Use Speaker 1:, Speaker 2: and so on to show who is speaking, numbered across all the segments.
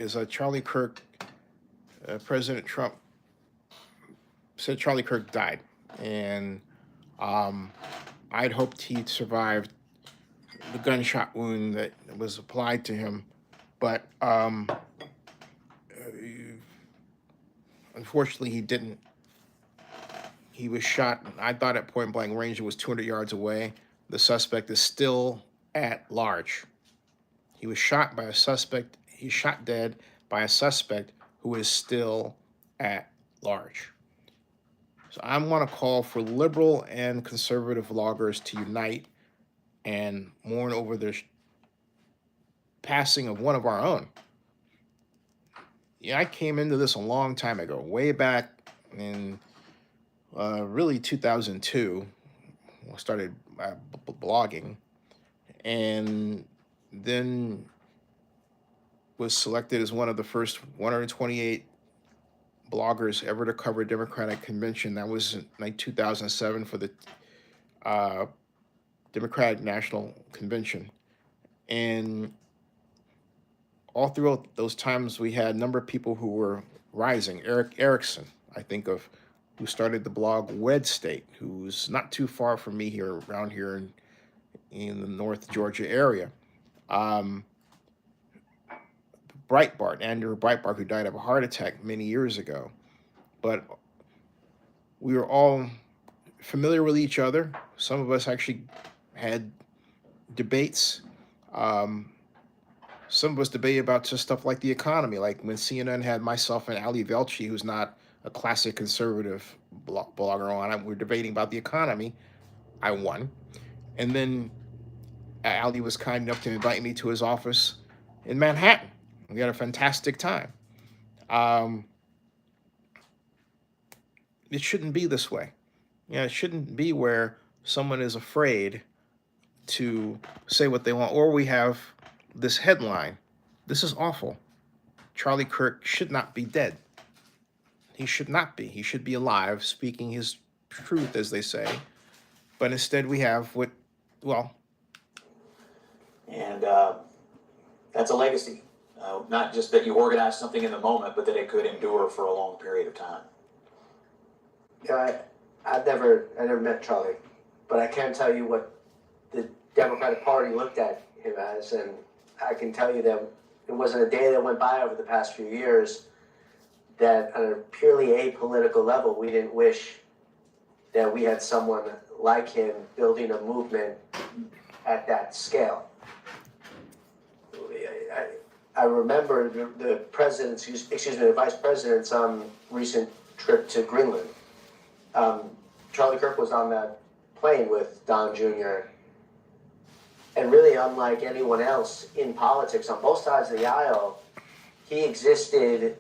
Speaker 1: is Charlie Kirk. President Trump said Charlie Kirk died, and um, I'd hoped he'd survived the gunshot wound that was applied to him, but unfortunately he didn't. He was shot, I thought, at point blank range. It was 200 yards away. The suspect is still at large. He was shot by a suspect. He's shot dead by a suspect who is still at large. So I want to call for liberal and conservative vloggers to unite and mourn over the passing of one of our own. Yeah, I came into this a long time ago, way back in really 2002. I started blogging, and then was selected as one of the first 128 bloggers ever to cover a Democratic convention. That was in like 2007 for the Democratic National Convention. And all throughout those times, we had a number of people who were rising. Eric Erickson, I think of, who started the blog Wed State, who's not too far from me here, around here in the North Georgia area. Breitbart, Andrew Breitbart, who died of a heart attack many years ago. But we were all familiar with each other. Some of us actually had debates. Some of us debated about just stuff like the economy, like when CNN had myself and Ali Velchi, who's not a classic conservative blogger on it. We're debating about the economy. I won. And then Ali was kind enough to invite me to his office in Manhattan. We had a fantastic time. It shouldn't be this way. It shouldn't be where someone is afraid to say what they want, or we have this headline. This is awful. Charlie Kirk should not be dead. He should not be. He should be alive, speaking his truth, as they say. But instead we have what, well.
Speaker 2: And that's a legacy. Not just that you organize something in the moment, but that it could endure for a long period of time.
Speaker 3: Yeah, I never met Charlie, but I can tell you what the Democratic Party looked at him as, and I can tell you that it wasn't a day that went by over the past few years that on a purely apolitical level, we didn't wish that we had someone like him building a movement at that scale. I remember the vice president's recent trip to Greenland. Charlie Kirk was on that plane with Don Jr. And really, unlike anyone else in politics on both sides of the aisle, he existed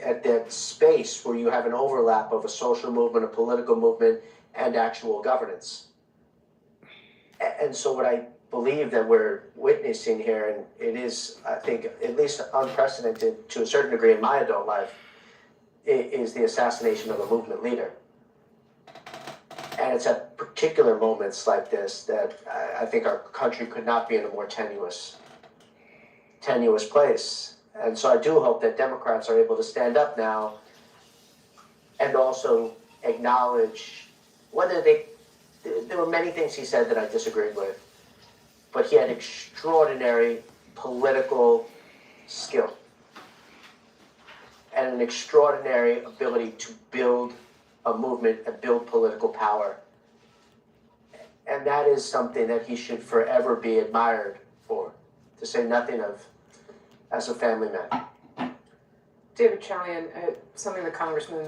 Speaker 3: at that space where you have an overlap of a social movement, a political movement, and actual governance. And so what I believe that we're witnessing here, and it is, I think, at least unprecedented to a certain degree in my adult life, is the assassination of a movement leader. And it's at particular moments like this that I think our country could not be in a more tenuous place. And so I do hope that Democrats are able to stand up now and also acknowledge there were many things he said that I disagreed with, but he had extraordinary political skill and an extraordinary ability to build a movement and build political power. And that is something that he should forever be admired for, to say nothing of as a family man.
Speaker 4: David Chalian, something the Congressman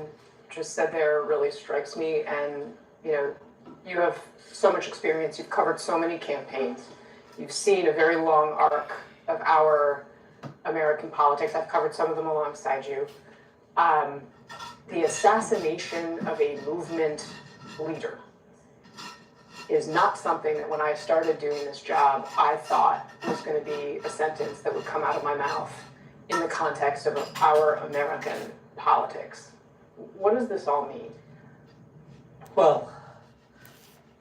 Speaker 4: just said there really strikes me, and you have so much experience, you've covered so many campaigns, you've seen a very long arc of our American politics. I've covered some of them alongside you. The assassination of a movement leader is not something that when I started doing this job, I thought was going to be a sentence that would come out of my mouth in the context of our American politics. What does this all mean?
Speaker 5: Well,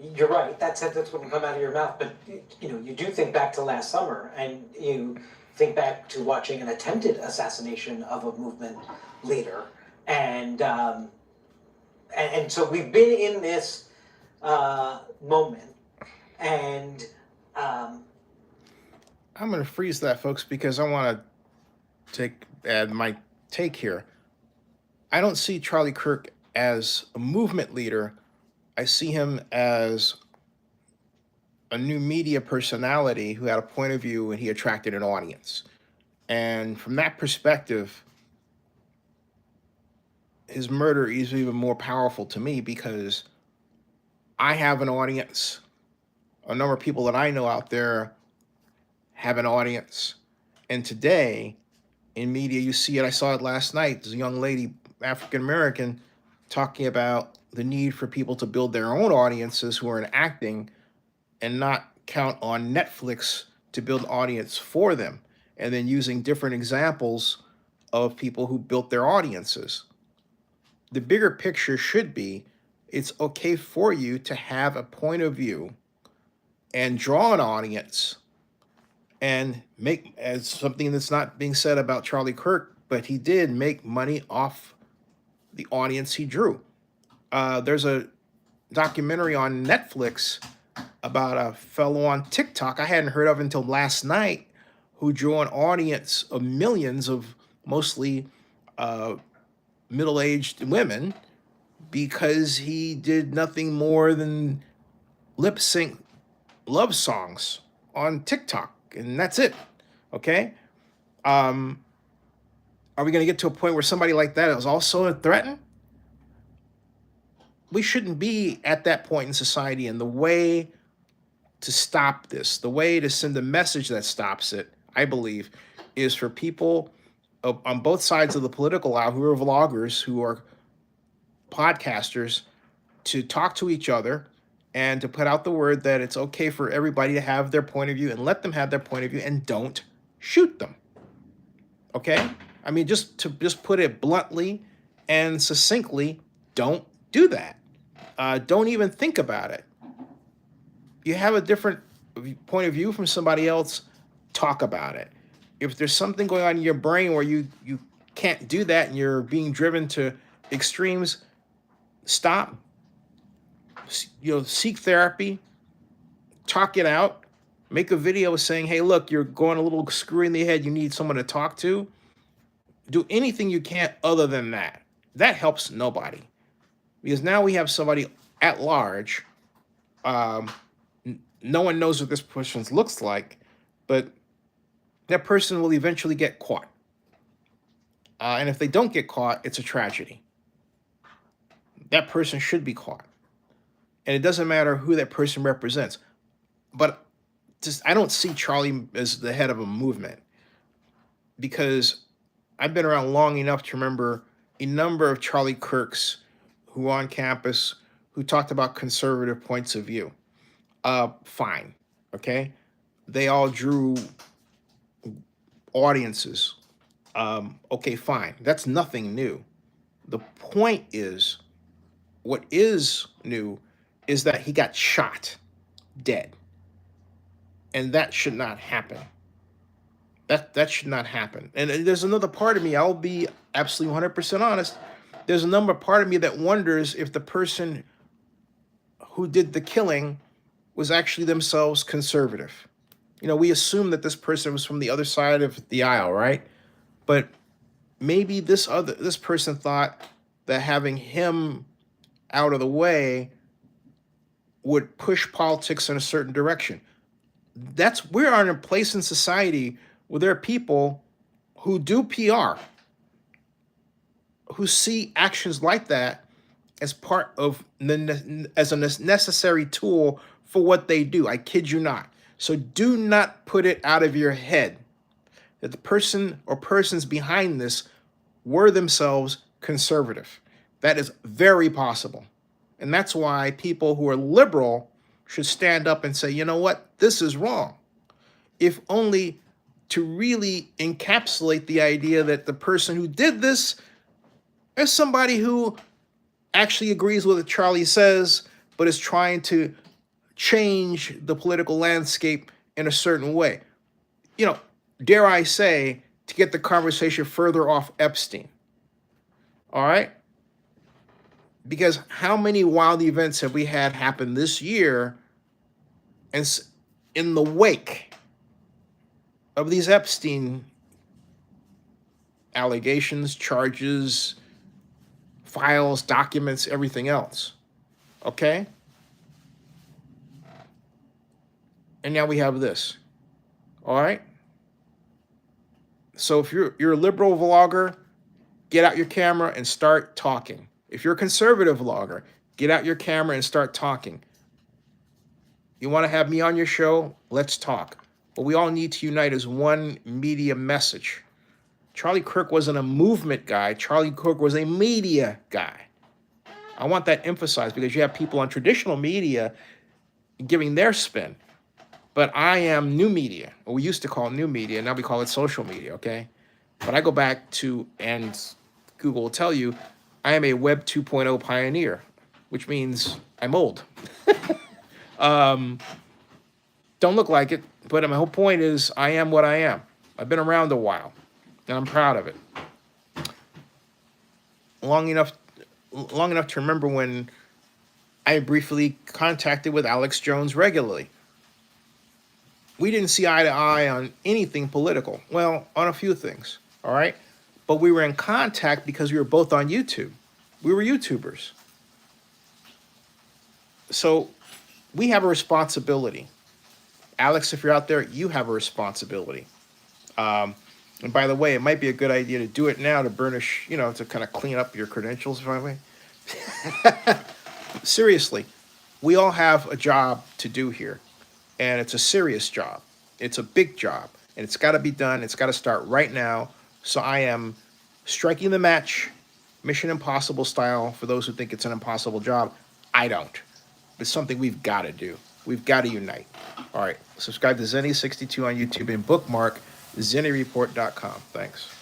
Speaker 5: you're right. That sentence wouldn't come out of your mouth, but you do think back to last summer, and think back to watching an attempted assassination of a movement leader, and so we've been in this moment, and
Speaker 1: I'm going to freeze that, folks, because I want to add my take here. I don't see Charlie Kirk as a movement leader. I see him as a new media personality who had a point of view and he attracted an audience. And from that perspective, his murder is even more powerful to me because I have an audience. A number of people that I know out there have an audience. And today in media, you see it. I saw it last night. There's a young lady, African American, talking about the need for people to build their own audiences who are in acting and not count on Netflix to build an audience for them. And then using different examples of people who built their audiences. The bigger picture should be it's okay for you to have a point of view and draw an audience and make, as something that's not being said about Charlie Kirk, but he did make money off the audience he drew. There's a documentary on Netflix about a fellow on TikTok I hadn't heard of until last night who drew an audience of millions of mostly middle-aged women because he did nothing more than lip sync love songs on TikTok, and that's it. Okay? Are we going to get to a point where somebody like that is also threatened? We shouldn't be at that point in society, and the way to stop this, the way to send a message that stops it, I believe, is for people on both sides of the political aisle who are vloggers, who are podcasters, to talk to each other and to put out the word that it's okay for everybody to have their point of view and let them have their point of view and don't shoot them. Okay? I mean, just put it bluntly and succinctly, don't do that. Don't even think about it. You have a different point of view from somebody else, talk about it. If there's something going on in your brain where you can't do that and you're being driven to extremes, stop. Seek therapy, talk it out, make a video saying, hey, look, you're going a little screwy in the head, you need someone to talk to. Do anything you can other than that. That helps nobody. Because now we have somebody at large. No one knows what this person looks like, but that person will eventually get caught. And if they don't get caught, it's a tragedy. That person should be caught. And it doesn't matter who that person represents. But I don't see Charlie as the head of a movement, because I've been around long enough to remember a number of Charlie Kirks who were on campus who talked about conservative points of view. Fine, okay? They all drew audiences. Okay, fine. That's nothing new. The point is, what is new is that he got shot dead. And that should not happen. That should not happen. And there's another part of me, I'll be absolutely 100% honest. There's a part of me that wonders if the person who did the killing was actually themselves conservative. We assume that this person was from the other side of the aisle, right? But maybe this person thought that having him out of the way would push politics in a certain direction. We're in a place in society where there are people who do PR, who see actions like that as part of as a necessary tool for what they do. I kid you not. So do not put it out of your head that the person or persons behind this were themselves conservative. That is very possible. And that's why people who are liberal should stand up and say, you know what, this is wrong. If only to really encapsulate the idea that the person who did this is somebody who actually agrees with what Charlie says, but is trying to change the political landscape in a certain way. dare I say, to get the conversation further off Epstein. All right? Because how many wild events have we had happen this year and in the wake of these Epstein allegations, charges, files, documents, everything else? Okay? And now we have this. All right? So if you're a liberal vlogger, get out your camera and start talking. If you're a conservative vlogger, get out your camera and start talking. You want to have me on your show? Let's talk. What we all need to unite is one media message. Charlie Kirk wasn't a movement guy. Charlie Kirk was a media guy. I want that emphasized because you have people on traditional media giving their spin. But I am new media, or we used to call it new media, now we call it social media, okay? But I go back to, and Google will tell you, I am a Web 2.0 pioneer, which means I'm old. Don't look like it, but my whole point is I am what I am. I've been around a while, and I'm proud of it. Long enough to remember when I briefly contacted with Alex Jones regularly. We didn't see eye to eye on anything political. Well, on a few things, all right? But we were in contact because we were both on YouTube. We were YouTubers. So we have a responsibility. Alex, if you're out there, you have a responsibility. And by the way, it might be a good idea to do it now to burnish, to kind of clean up your credentials, by the way. Seriously, we all have a job to do here. And it's a serious job. It's a big job. And it's got to be done. It's got to start right now. So I am striking the match, Mission Impossible style, for those who think it's an impossible job. I don't. It's something we've got to do. We've got to unite. All right. Subscribe to Zenny62 on YouTube and bookmark ZennyReport.com. Thanks.